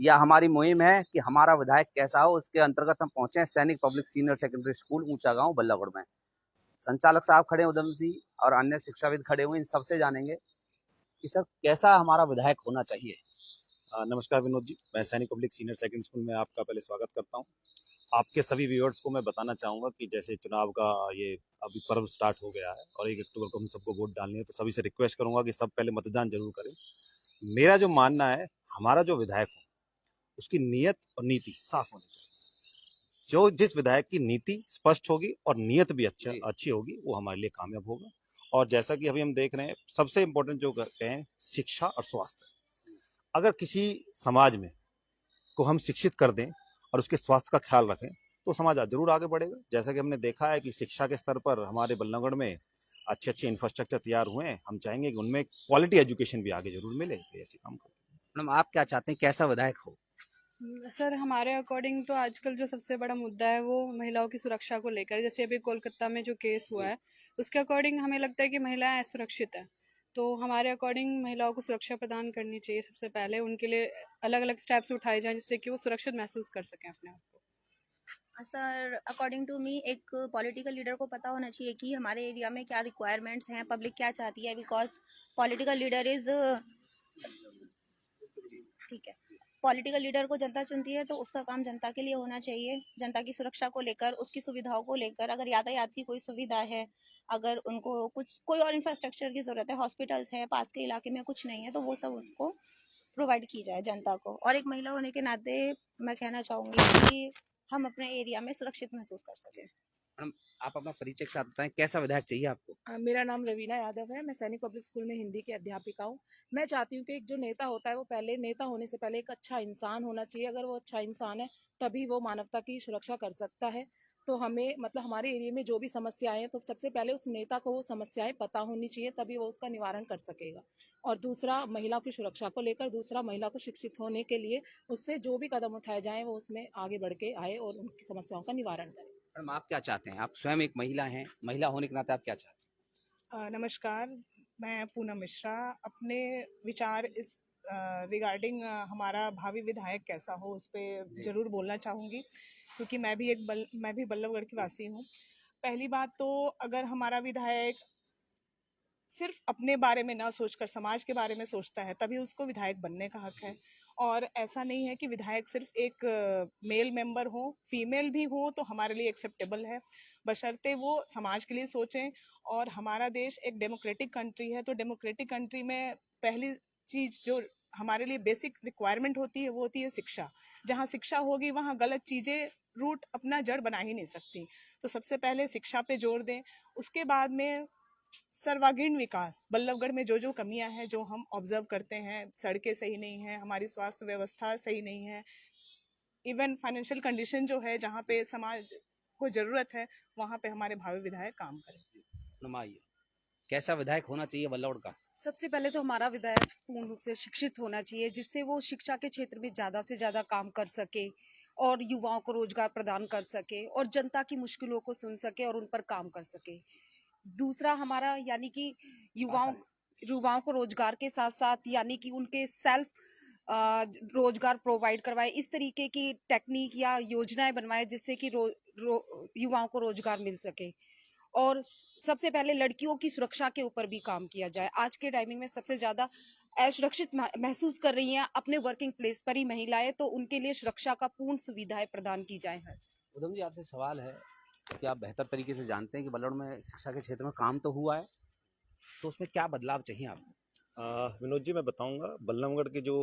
या हमारी मुहिम है कि हमारा विधायक कैसा हो, उसके अंतर्गत हम पहुंचे सैनिक पब्लिक सीनियर सेकेंडरी स्कूल ऊंचा गांव बल्लागढ़ में। संचालक साहब खड़े हैं उधम सिंह और अन्य शिक्षाविद खड़े हुए, इन सबसे जानेंगे कि सर कैसा हमारा विधायक होना चाहिए। नमस्कार विनोद जी, मैं सैनिक पब्लिक सीनियर सेकेंडरी स्कूल में आपका पहले स्वागत करता हूं। आपके सभी व्यूअर्स को मैं बताना चाहूंगा कि जैसे चुनाव का ये अभी पर्व स्टार्ट हो गया है और 1 अक्टूबर को हम सबको वोट डालनी है, तो सभी से रिक्वेस्ट करूंगा कि सब पहले मतदान जरूर करें। मेरा जो मानना है, हमारा जो विधायक हो उसकी नीयत और नीति साफ होनी चाहिए। जो जिस विधायक की नीति स्पष्ट होगी और नीयत भी अच्छी होगी, वो हमारे लिए कामयाब होगा। और जैसा कि अभी हम देख रहे हैं, सबसे इंपॉर्टेंट जो कहें शिक्षा और स्वास्थ्य। अगर किसी समाज में को हम शिक्षित कर दें और उसके स्वास्थ्य का ख्याल रखें, तो समाज जरूर आगे बढ़ेगा। जैसा कि हमने देखा है कि शिक्षा के स्तर पर हमारे बल्लभगढ़ में अच्छे अच्छे इंफ्रास्ट्रक्चर तैयार हुए हैं। हम चाहेंगे कि उनमें क्वालिटी एजुकेशन भी आगे जरूर मिले, तो ऐसे काम करें। मैडम आप क्या चाहते हैं, कैसा विधायक हो? सर, हमारे अकॉर्डिंग तो आजकल जो सबसे बड़ा मुद्दा है वो महिलाओं की सुरक्षा को लेकर, जैसे अभी कोलकाता में जो केस हुआ है उसके अकॉर्डिंग हमें लगता है कि महिलाएं असुरक्षित है। तो हमारे अकॉर्डिंग महिलाओं को सुरक्षा प्रदान करनी चाहिए। सबसे पहले उनके लिए अलग अलग स्टेप्स उठाए जाएं जिससे कि वो सुरक्षित महसूस कर सकें अपने आप को। सर, अकॉर्डिंग टू मी एक पॉलिटिकल लीडर को पता होना चाहिए कि हमारे एरिया में क्या रिक्वायरमेंट्स हैं, पब्लिक क्या चाहती है, बिकॉज पॉलिटिकल लीडर इज ठीक है। पॉलिटिकल लीडर को जनता चुनती है तो उसका काम जनता के लिए होना चाहिए। जनता की सुरक्षा को लेकर, उसकी सुविधाओं को लेकर, अगर यातायात की कोई सुविधा है, अगर उनको कुछ कोई और इंफ्रास्ट्रक्चर की जरूरत है, हॉस्पिटल्स है, पास के इलाके में कुछ नहीं है, तो वो सब उसको प्रोवाइड की जाए जनता को। और एक महिला होने के नाते मैं कहना चाहूंगी कि हम अपने एरिया में सुरक्षित महसूस कर सकें। मैडम आप अपना परिचय के साथ बताएं, कैसा विधायक चाहिए आपको? मेरा नाम रवीना यादव है। मैं सैनिक पब्लिक स्कूल में हिंदी की अध्यापिका हूँ। मैं चाहती हूँ कि एक जो नेता होता है वो पहले नेता होने से पहले एक अच्छा इंसान होना चाहिए। अगर वो अच्छा इंसान है तभी वो मानवता की सुरक्षा कर सकता है। तो हमें मतलब हमारे एरिया में जो भी समस्याएं हैं तो सबसे पहले उस नेता को वो समस्याएं पता होनी चाहिए, तभी वो उसका निवारण कर सकेगा। और दूसरा, महिला की सुरक्षा को लेकर, दूसरा महिला को शिक्षित होने के लिए उससे जो भी कदम उठाए जाएं वो उसमें आगे बढ़ के आए और उनकी समस्याओं का निवारण करे। मैडम आप क्या चाहते हैं, आप स्वयं एक महिला हैं, महिला होने के नाते आप क्या चाहते नमस्कार, मैं पूनम मिश्रा अपने विचार इस रिगार्डिंग हमारा भावी विधायक कैसा हो उस पर ज़रूर बोलना चाहूँगी, क्योंकि मैं भी बल्लभगढ़ की वासी हूँ। पहली बात तो अगर हमारा विधायक सिर्फ अपने बारे में ना सोचकर समाज के बारे में सोचता है, तभी उसको विधायक बनने का हक है। और ऐसा नहीं है कि विधायक सिर्फ एक मेल मेंबर हो, फीमेल भी हो तो हमारे लिए एक्सेप्टेबल है, बशर्ते वो समाज के लिए सोचें। और हमारा देश एक डेमोक्रेटिक कंट्री है, तो डेमोक्रेटिक कंट्री में पहली चीज जो हमारे लिए बेसिक रिक्वायरमेंट होती है वो होती है शिक्षा। जहाँ शिक्षा होगी वहाँ गलत चीजें रूट अपना जड़ बना ही नहीं सकती। तो सबसे पहले शिक्षा पे जोर दें। उसके बाद में सर्वांगीण विकास। बल्लभगढ़ में जो जो कमियां हैं जो हम ऑब्जर्व करते हैं, सड़कें सही नहीं है, हमारी स्वास्थ्य व्यवस्था सही नहीं है, इवन फाइनेंशियल कंडीशन जो है, जहाँ पे समाज को जरूरत है वहाँ पे हमारे भावी विधायक काम करें। हैं? आइए, कैसा विधायक होना चाहिए बल्लौड़ का? सबसे पहले तो हमारा विधायक पूर्ण रूप से शिक्षित होना चाहिए, जिससे वो शिक्षा के क्षेत्र में ज्यादा से ज्यादा काम कर सके और युवाओं को रोजगार प्रदान कर सके और जनता की मुश्किलों को सुन सके और उन पर काम कर सके। दूसरा हमारा यानी कि युवाओं युवाओं को रोजगार के साथ साथ यानी कि उनके सेल्फ रोजगार प्रोवाइड करवाए, इस तरीके की टेक्निक या योजनाएं बनवाए जिससे कि युवाओं को रोजगार मिल सके। और सबसे पहले लड़कियों की सुरक्षा के ऊपर भी काम किया जाए। आज के टाइमिंग में सबसे ज्यादा असुरक्षित महसूस कर रही हैं अपने वर्किंग प्लेस पर ही महिलाएं, तो उनके लिए सुरक्षा का पूर्ण सुविधाएं प्रदान की जाए। उधम जी आपसे सवाल है कि आप बेहतर तरीके से जानते हैं कि बल्लौड़ में शिक्षा के क्षेत्र में काम तो हुआ है, तो उसमें क्या बदलाव चाहिए आपको? विनोद जी, मैं बताऊंगा, बल्लभगढ़ के जो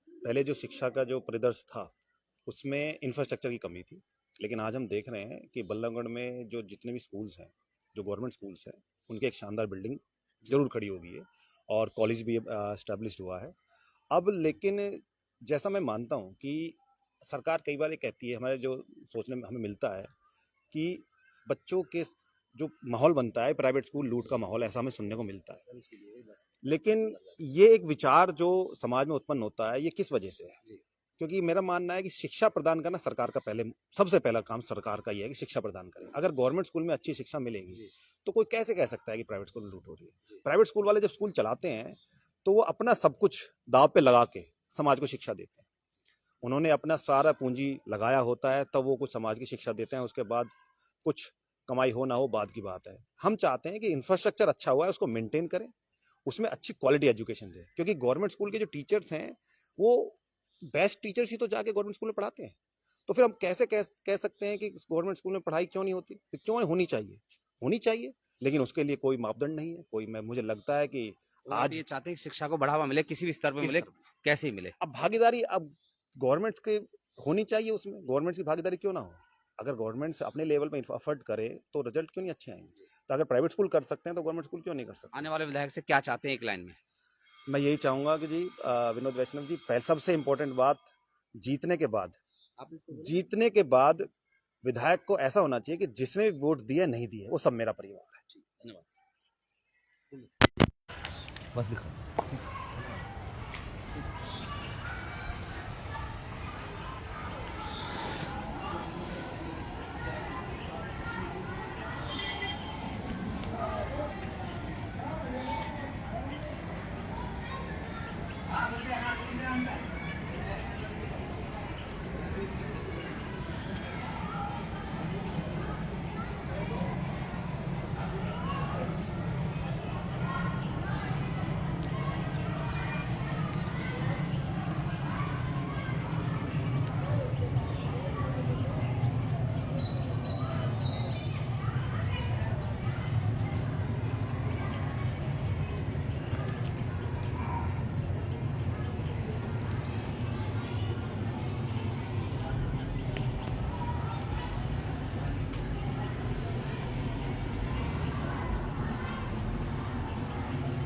पहले जो शिक्षा का जो परिदृश्य था उसमें इंफ्रास्ट्रक्चर की कमी थी। लेकिन आज हम देख रहे हैं कि बल्लभगढ़ में जो जितने भी स्कूल्स हैं, जो गवर्नमेंट स्कूल्स हैं, उनकी एक शानदार बिल्डिंग जरूर खड़ी हो गई है और कॉलेज भी एस्टेब्लिश हुआ है अब। लेकिन जैसा मैं मानता हूँ कि सरकार कई बार ये कहती है, हमारे जो सोचने में हमें मिलता है कि बच्चों के जो माहौल बनता है प्राइवेट स्कूल लूट का माहौल, ऐसा हमें सुनने को मिलता है। लेकिन ये एक विचार जो समाज में उत्पन्न होता है, ये किस वजह से है? क्योंकि मेरा मानना है कि शिक्षा प्रदान करना सरकार का सबसे पहला काम सरकार का ये है कि शिक्षा प्रदान करे। अगर गवर्नमेंट स्कूल में अच्छी शिक्षा मिलेगी तो कोई कैसे कह सकता है कि प्राइवेट स्कूल लूट हो रही है? प्राइवेट स्कूल वाले जब स्कूल चलाते हैं तो वो अपना सब कुछ दाव पे लगा के समाज को शिक्षा देते हैं। उन्होंने अपना सारा पूंजी लगाया होता है, तब वो कुछ समाज की शिक्षा देते हैं। उसके बाद कुछ कमाई हो ना हो बाद की बात है। हम चाहते हैं कि इंफ्रास्ट्रक्चर अच्छा हुआ है उसको मेंटेन करें, उसमें अच्छी क्वालिटी एजुकेशन दें, क्योंकि गवर्नमेंट स्कूल के जो टीचर्स हैं वो बेस्ट टीचर्स ही तो जाके गवर्नमेंट स्कूल में पढ़ाते हैं। तो फिर हम कैसे कह सकते हैं कि गवर्नमेंट स्कूल में पढ़ाई क्यों नहीं होती? फिर क्यों होनी चाहिए, लेकिन उसके लिए कोई मापदंड नहीं है। मुझे लगता है कि तो आप आज ये चाहते हैं कि शिक्षा को बढ़ावा मिले, किसी भी स्तर पे किस मिले, तरह कैसे ही मिले? अब भागीदारी अब गवर्नमेंट्स की होनी चाहिए, उसमें गवर्नमेंट्स की भागीदारी क्यों ना हो? अगर गवर्नमेंट्स अपने लेवल पे एफर्ट करे तो रिजल्ट क्यों नहीं अच्छे आएंगे? तो अगर प्राइवेट स्कूल कर सकते हैं तो गवर्नमेंट स्कूल क्यों नहीं कर सकते? आने वाले विधायक से क्या चाहते हैं एक लाइन में? मैं यही चाहूंगा कि जी विनोद वैष्णव जी, सबसे इम्पोर्टेंट बात, जीतने के बाद आप इसको बोलो। जीतने के बाद विधायक को ऐसा होना चाहिए कि जिसने भी वोट दिए नहीं दिए वो सब मेरा परिवार है। धन्यवाद। बस दिखाओ। हाँ, बोलिए, हाँ, बोलिए,